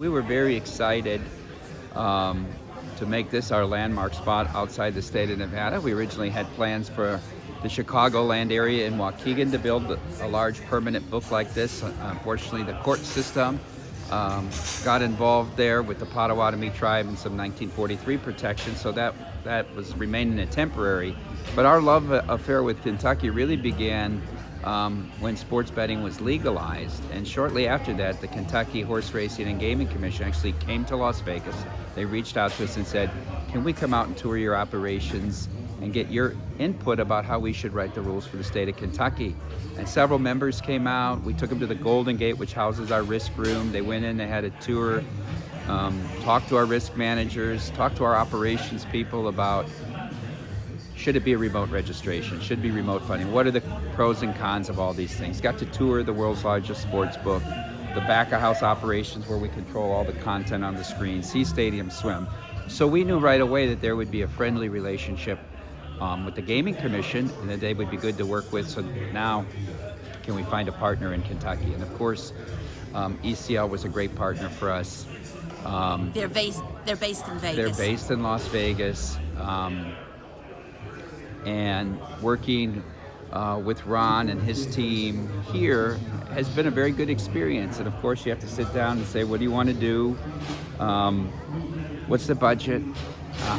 We were very excited to make this our landmark spot outside the state of Nevada. We originally had plans for the Chicagoland area in Waukegan to build a large permanent book like this. Unfortunately, the court system got involved there with the Potawatomi tribe and some 1943 protection, so that was remaining a temporary. But our love affair with Kentucky really began when sports betting was legalized, and shortly after that, the Kentucky Horse Racing and Gaming Commission actually came to Las Vegas. They reached out to us and said, can we come out and tour your operations and get your input about how we should write the rules for the state of Kentucky? And several members came out. We took them to the Golden Gate, which houses our risk room. They went in, they had a tour, talked to our risk managers, talked to our operations people about, should it be a remote registration? Should it be remote funding? What are the pros and cons of all these things? Got to tour the world's largest sports book, the back-of-house operations where we control all the content on the screen, see Stadium Swim. So we knew right away that there would be a friendly relationship with the Gaming Commission and that they would be good to work with. So now, can we find a partner in Kentucky? And of course, ECL was a great partner for us. They're based in Vegas. They're based in Las Vegas. And working with Ron and his team here has been a very good experience. And of course, you have to sit down and say, what do you want to do? What's the budget?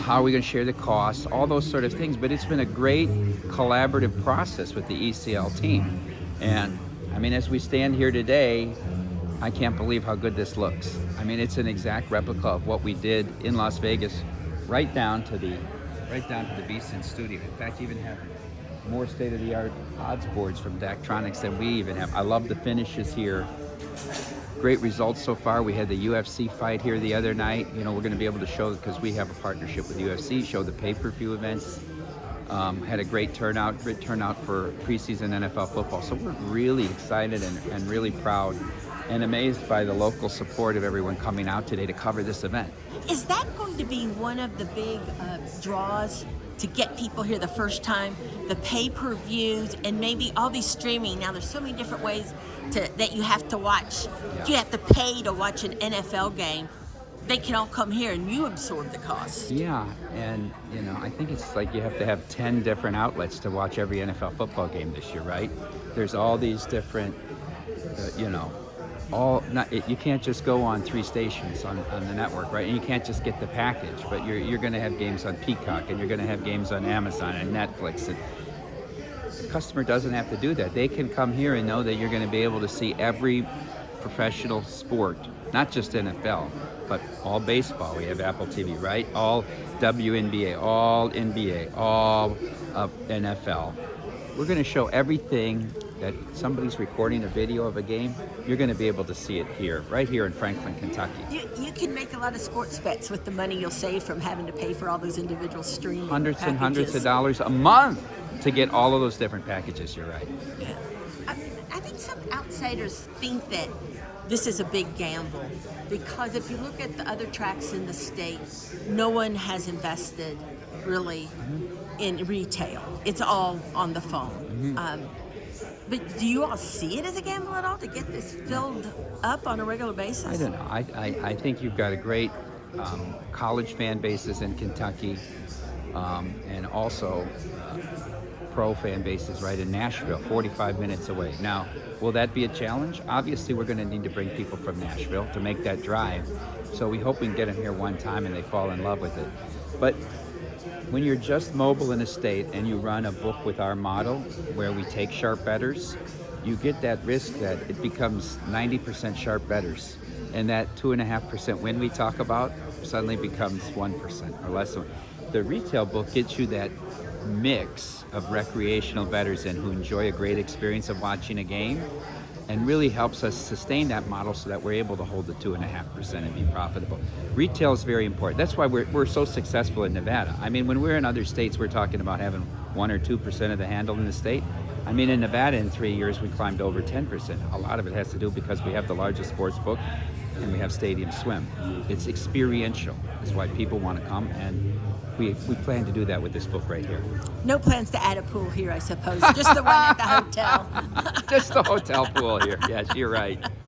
How are we going to share the costs? All those sort of things. But it's been a great collaborative process with the ECL team. And I mean, as we stand here today, I can't believe how good this looks. I mean, it's an exact replica of what we did in Las Vegas, right down to the VSiN studio. In fact, you even have more state-of-the-art odds boards from Daktronics than we even have. I love the finishes here. Great results so far. We had the UFC fight here the other night. You know, we're going to be able to show, because we have a partnership with UFC, show the pay-per-view events. Had a great turnout for preseason NFL football. So we're really excited and really proud and amazed by the local support of everyone coming out today to cover this event. Is that going to be one of the big draws to get people here the first time? The pay-per-views and maybe all these streaming. Now there's so many different ways that you have to watch. Yeah. You have to pay to watch an NFL game. They can all come here and you absorb the cost. Yeah, and you know, I think it's like you have to have 10 different outlets to watch every NFL football game this year, right? There's all these different, you can't just go on 3 stations on the network, right? And you can't just get the package, but you're going to have games on Peacock, and you're going to have games on Amazon and Netflix. And the customer doesn't have to do that. They can come here and know that you're going to be able to see every professional sport, not just NFL, but all baseball. We have Apple TV, right? All WNBA, all NBA, all NFL. We're going to show everything that somebody's recording a video of a game. You're going to be able to see it here, right here in Franklin, Kentucky. You can make a lot of sports bets with the money you'll save from having to pay for all those individual streaming Hundreds packages. and hundreds of dollars a month to get all of those different packages. You're right. Yeah. I think some outsiders think that this is a big gamble, because if you look at the other tracks in the state, no one has invested really in retail. It's all on the phone. But do you all see it as a gamble at all to get this filled up on a regular basis? I don't know. I think you've got a great college fan bases in Kentucky, and also pro fan bases right in Nashville, 45 minutes away. Now, will that be a challenge? Obviously, we're going to need to bring people from Nashville to make that drive. So we hope we can get them here one time and they fall in love with it. But when you're just mobile in a state and you run a book with our model where we take sharp bettors, you get that risk that it becomes 90% sharp bettors. And that 2.5% win we talk about suddenly becomes 1% or less. The retail book gets you that mix of recreational bettors in who enjoy a great experience of watching a game, and really helps us sustain that model so that we're able to hold the 2.5% and be profitable. Retail is very important. That's why we're so successful in Nevada. I mean, when we're in other states, we're talking about having 1 or 2% of the handle in the state. I mean, in Nevada, in 3 years, we climbed over 10%. A lot of it has to do because we have the largest sports book and we have Stadium Swim. It's experiential. That's why people want to come, and we plan to do that with this book right here. No plans to add a pool here, I suppose. Just the one at the hotel. Just the hotel pool here. Yes, you're right.